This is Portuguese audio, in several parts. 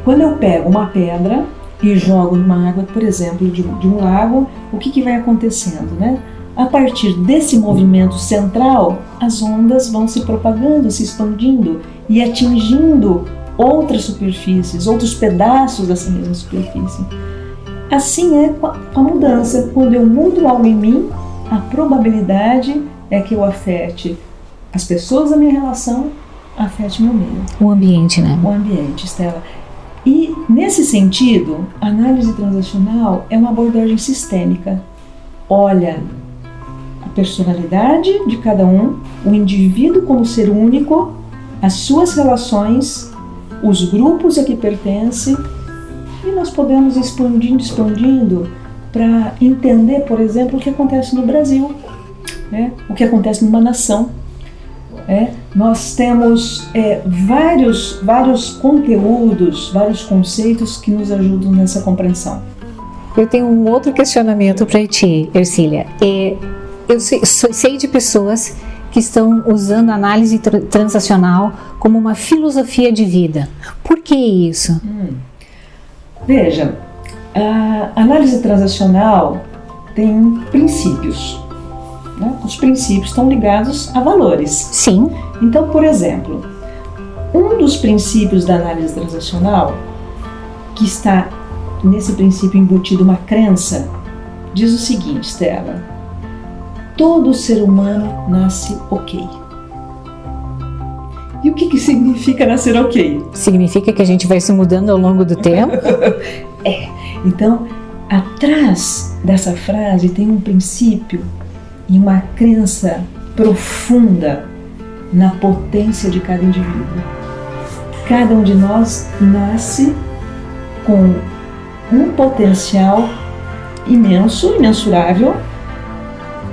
quando eu pego uma pedra e jogo numa água, por exemplo, de um lago, o que vai acontecendo, né? A partir desse movimento central, as ondas vão se propagando, se expandindo e atingindo outras superfícies, outros pedaços dessa mesma superfície. Assim é com a mudança. Quando eu mudo algo em mim, a probabilidade é que eu afete as pessoas da minha relação, afete meu meio. O ambiente, né? O ambiente, Estela. E, nesse sentido, a análise transacional é uma abordagem sistêmica. Olha a personalidade de cada um, o indivíduo como ser único, as suas relações, os grupos a que pertence, e nós podemos expandindo para entender, por exemplo, o que acontece no Brasil, né? O que acontece numa nação. Nós temos vários conteúdos, vários conceitos que nos ajudam nessa compreensão. Eu tenho um outro questionamento para ti, Ercília. Eu sei de pessoas que estão usando a análise transacional como uma filosofia de vida. Por que isso? Veja, a análise transacional tem princípios. Né? Os princípios estão ligados a valores. Sim. Então, por exemplo, um dos princípios da análise transacional, que está nesse princípio embutido uma crença, diz o seguinte, Stella: todo ser humano nasce ok. E o que significa nascer ok? Significa que a gente vai se mudando ao longo do tempo? Então, atrás dessa frase tem um princípio e uma crença profunda na potência de cada indivíduo. Cada um de nós nasce com um potencial imenso, imensurável,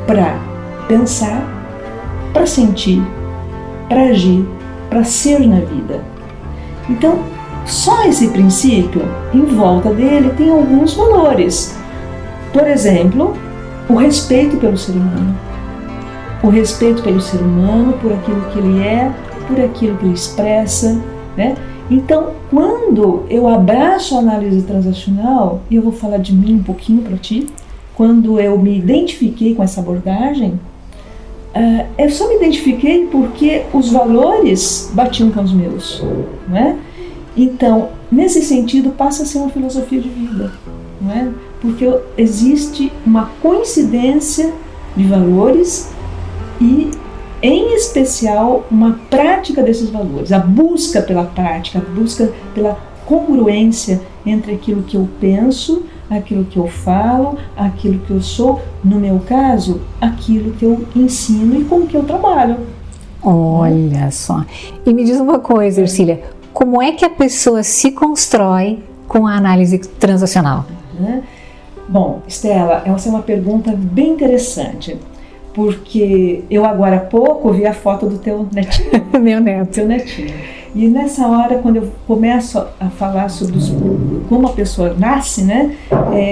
para pensar, para sentir, para agir, para ser na vida. Então, só esse princípio, em volta dele, tem alguns valores. Por exemplo, o respeito pelo ser humano. O respeito pelo ser humano, por aquilo que ele é, por aquilo que ele expressa, né? Então, quando eu abraço a análise transacional, e eu vou falar de mim um pouquinho para ti, quando eu me identifiquei com essa abordagem, eu só me identifiquei porque os valores batiam com os meus, não é? Então, nesse sentido, passa a ser uma filosofia de vida, não é? Porque existe uma coincidência de valores e, em especial, uma prática desses valores, a busca pela prática, a busca pela congruência entre aquilo que eu penso, aquilo que eu falo, aquilo que eu sou, no meu caso, aquilo que eu ensino e com o que eu trabalho. Olha só. E me diz uma coisa, Ercília, como é que a pessoa se constrói com a análise transacional? Bom, Stella, essa é uma pergunta bem interessante, porque eu agora há pouco vi a foto do teu netinho. Meu neto. Teu netinho. E nessa hora, quando eu começo a falar sobre como a pessoa nasce, né,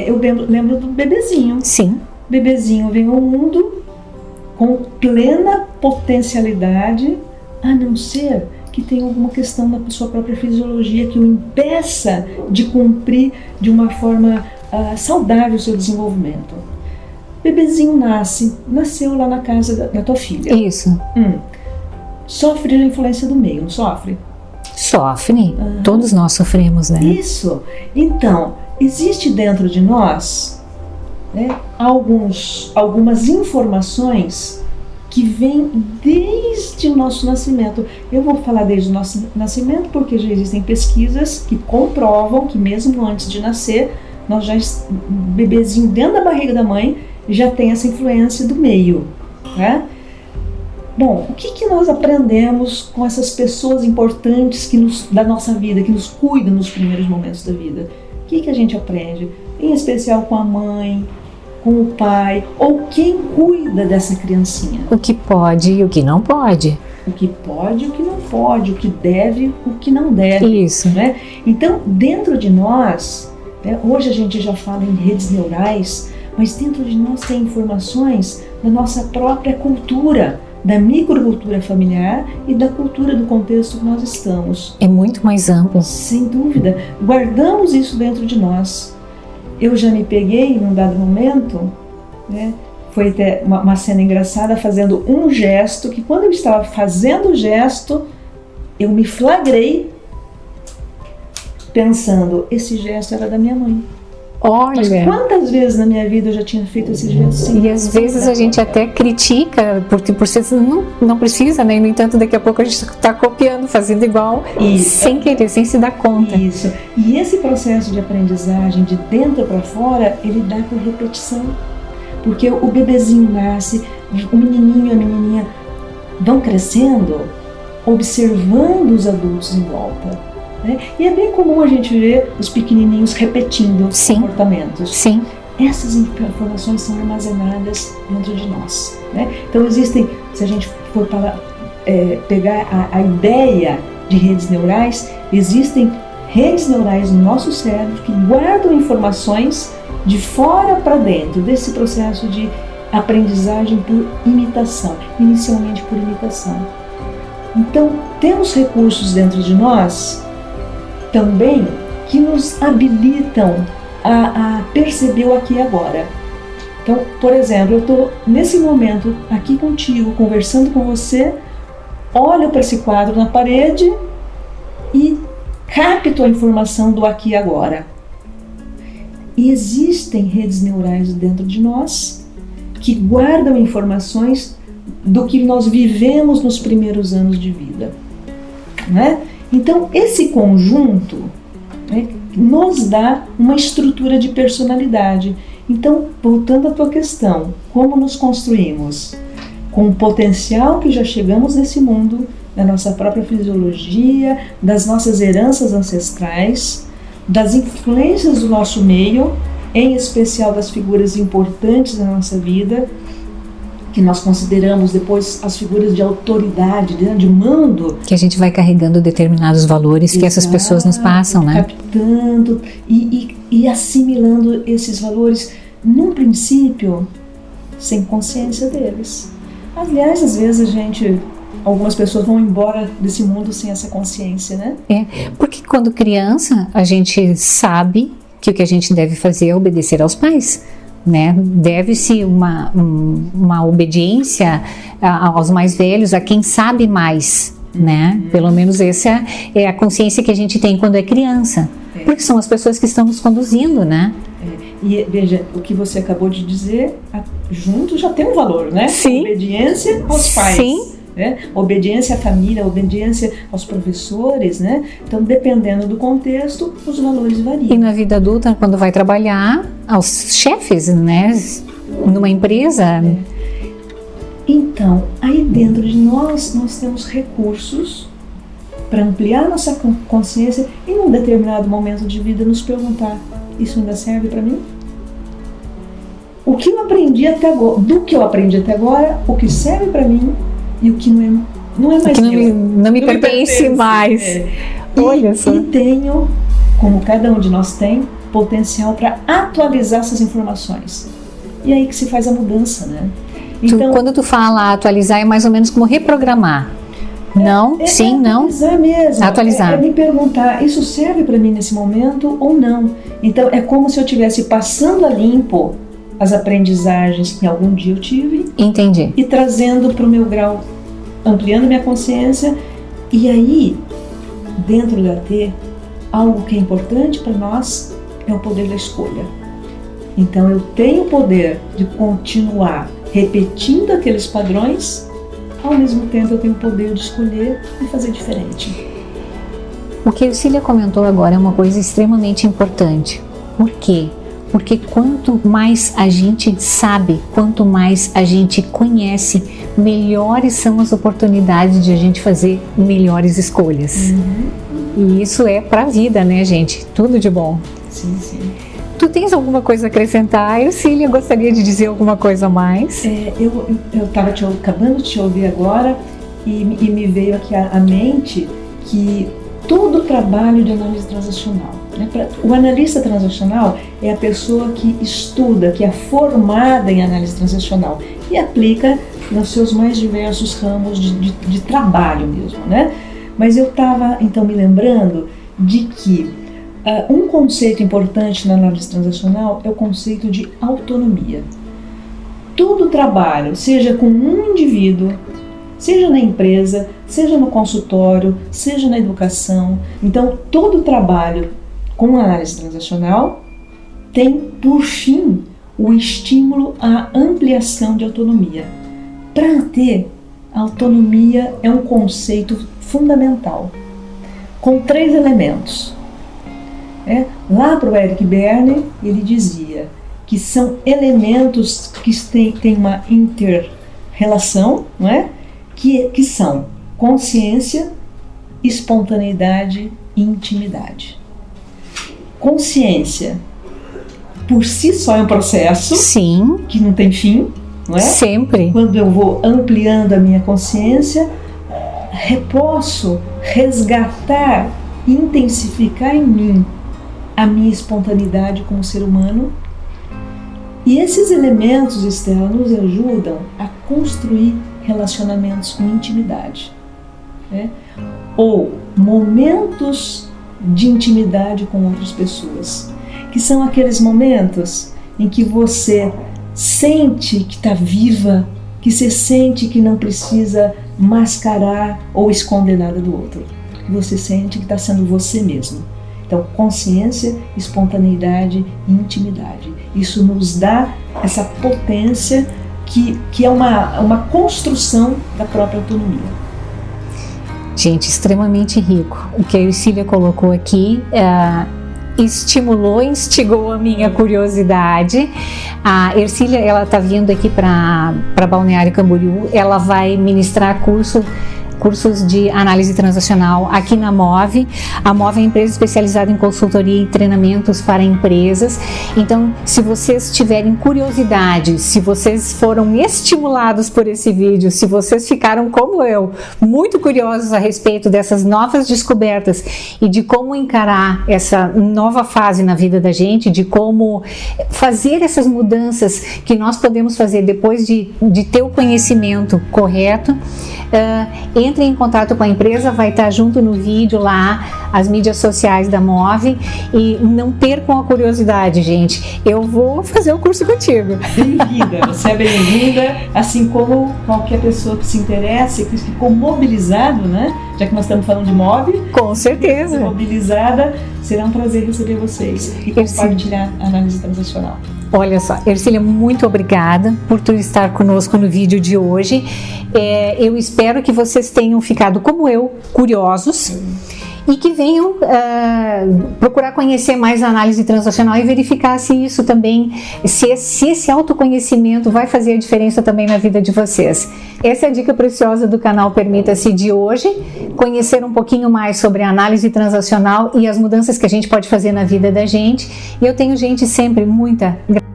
eu lembro do bebezinho. Sim. O bebezinho vem ao mundo com plena potencialidade, a não ser que tenha alguma questão na sua própria fisiologia que o impeça de cumprir de uma forma saudável o seu desenvolvimento. O bebezinho nasceu lá na casa da tua filha. Isso. Sofre a influência do meio, não sofre? Sofre. Todos nós sofremos, né? Isso. Então, existe dentro de nós, né, algumas informações que vêm desde o nosso nascimento. Eu vou falar desde o nosso nascimento porque já existem pesquisas que comprovam que mesmo antes de nascer, o bebezinho dentro da barriga da mãe já tem essa influência do meio, né? Bom, o que nós aprendemos com essas pessoas importantes da nossa vida, que nos cuidam nos primeiros momentos da vida? O que a gente aprende? Em especial com a mãe, com o pai, ou quem cuida dessa criancinha. O que pode e o que não pode. O que pode e o que não pode, o que deve e o que não deve. Isso. Né? Então, dentro de nós, né, hoje a gente já fala em redes neurais, mas dentro de nós tem informações da nossa própria cultura, da microcultura familiar e da cultura do contexto que nós estamos. É muito mais amplo. Sem dúvida. Guardamos isso dentro de nós. Eu já me peguei num dado momento, né? Foi até uma cena engraçada, fazendo um gesto, que quando eu estava fazendo o gesto, eu me flagrei pensando, esse gesto era da minha mãe. Olha! Mas quantas vezes na minha vida eu já tinha feito esse gesto? Sim. E às vezes a gente até critica, por ser não precisa, né? E no entanto, daqui a pouco a gente está copiando, fazendo igual, sem querer, sem se dar conta. Isso. E esse processo de aprendizagem de dentro para fora, ele dá por repetição. Porque o bebezinho nasce, o menininho e a menininha vão crescendo, observando os adultos em volta. Né? E é bem comum a gente ver os pequenininhos repetindo comportamentos. Sim. Essas informações são armazenadas dentro de nós. Né? Então existem, se a gente for pegar a ideia de redes neurais, existem redes neurais no nosso cérebro que guardam informações de fora para dentro, desse processo de aprendizagem por imitação, inicialmente por imitação. Então, temos recursos dentro de nós também que nos habilitam a perceber o aqui e agora. Então, por exemplo, eu estou nesse momento aqui contigo, conversando com você, olho para esse quadro na parede e capto a informação do aqui e agora. E existem redes neurais dentro de nós que guardam informações do que nós vivemos nos primeiros anos de vida. Né? Então, esse conjunto, né, nos dá uma estrutura de personalidade. Então, voltando à tua questão, como nos construímos? Com o potencial que já chegamos nesse mundo, da nossa própria fisiologia, das nossas heranças ancestrais, das influências do nosso meio, em especial das figuras importantes da nossa vida, que nós consideramos depois as figuras de autoridade, de mando. Que a gente vai carregando determinados valores que essas pessoas nos passam, né? Captando e assimilando esses valores, num princípio, sem consciência deles. Aliás, às vezes algumas pessoas vão embora desse mundo sem essa consciência, né? Porque quando criança, a gente sabe que o que a gente deve fazer é obedecer aos pais, né? Deve-se uma obediência aos mais velhos, a quem sabe mais, né? Pelo menos essa é a consciência que a gente tem quando é criança, porque são as pessoas que estão nos conduzindo, né? E veja, o que você acabou de dizer, junto já tem um valor, né? Sim. Obediência aos pais. Sim. Né? Obediência à família, obediência aos professores, né? Então, dependendo do contexto, os valores variam. E na vida adulta, quando vai trabalhar, aos chefes, né? Numa empresa. Então, aí dentro de nós temos recursos para ampliar nossa consciência e, num determinado momento de vida, nos perguntar: isso ainda serve para mim? O que eu aprendi até agora, do que eu aprendi até agora, o que serve para mim e o que não é mais meu. Não me pertence mais. Olha só. E tenho, como cada um de nós tem, potencial para atualizar essas informações. E aí que se faz a mudança, né? Então, quando tu fala atualizar, é mais ou menos como reprogramar. Não? Sim, não? Atualizar mesmo. Atualizar. É me perguntar, isso serve para mim nesse momento ou não? Então, é como se eu estivesse passando a limpo as aprendizagens que algum dia eu tive. Entendi. E trazendo para o meu grau, ampliando minha consciência. E aí, dentro da AT, algo que é importante para nós é o poder da escolha. Então, eu tenho o poder de continuar repetindo aqueles padrões, ao mesmo tempo eu tenho o poder de escolher e fazer diferente. O que a Ercília comentou agora é uma coisa extremamente importante. Por quê? Porque quanto mais a gente sabe, quanto mais a gente conhece, melhores são as oportunidades de a gente fazer melhores escolhas. E isso é pra vida, né, gente? Tudo de bom. Sim, sim. Tu tens alguma coisa a acrescentar? Ercília, gostaria de dizer alguma coisa a mais? Eu estava acabando de te ouvir agora e me veio aqui à mente que todo o trabalho de análise transacional, O analista transacional é a pessoa que estuda, que é formada em análise transacional e aplica nos seus mais diversos ramos de trabalho mesmo, né? Mas eu estava então me lembrando de que um conceito importante na análise transacional é o conceito de autonomia. Todo trabalho, seja com um indivíduo, seja na empresa, seja no consultório, seja na educação, então todo trabalho com análise transacional tem por fim o estímulo à ampliação de autonomia. Para ter autonomia é um conceito fundamental, com 3 elementos. Lá para o Eric Berne, ele dizia que são elementos que têm uma inter-relação, não é? Que são consciência, espontaneidade e intimidade. Consciência, por si só, é um processo. Sim. Que não tem fim, não é? Sempre. Quando eu vou ampliando a minha consciência, posso resgatar, intensificar em mim a minha espontaneidade como ser humano. E esses elementos, Estela, nos ajudam a construir relacionamentos com intimidade, né? Ou momentos de intimidade com outras pessoas, que são aqueles momentos em que você sente que está viva, que você sente que não precisa mascarar ou esconder nada do outro, que você sente que está sendo você mesmo. Então, consciência, espontaneidade e intimidade. Isso nos dá essa potência que é uma construção da própria autonomia. Gente, extremamente rico. O que a Ercília colocou aqui instigou a minha curiosidade. A Ercília, ela está vindo aqui para Balneário Camboriú. Ela vai ministrar cursos de análise transacional aqui na MOVE. A MOVE é uma empresa especializada em consultoria e treinamentos para empresas. Então, se vocês tiverem curiosidade, se vocês foram estimulados por esse vídeo, se vocês ficaram como eu, muito curiosos a respeito dessas novas descobertas e de como encarar essa nova fase na vida da gente, de como fazer essas mudanças que nós podemos fazer depois de ter o conhecimento correto, entrem em contato com a empresa, vai estar junto no vídeo lá, as mídias sociais da MOVE, e não percam a curiosidade, gente. Eu vou fazer o curso contigo. Bem-vinda, você é bem-vinda, assim como qualquer pessoa que se interessa, que ficou mobilizado, né? Já que nós estamos falando de MOVE. Com certeza. Mobilizada, será um prazer receber vocês e compartilhar a análise transacional. Olha só, Ercília, muito obrigada por tu estar conosco no vídeo de hoje. Eu espero que vocês tenham ficado, como eu, curiosos e que venham procurar conhecer mais a análise transacional e verificar se isso também, se esse autoconhecimento vai fazer a diferença também na vida de vocês. Essa é a dica preciosa do canal Permita-se de hoje, conhecer um pouquinho mais sobre a análise transacional e as mudanças que a gente pode fazer na vida da gente. E eu tenho, gente, sempre muita gratidão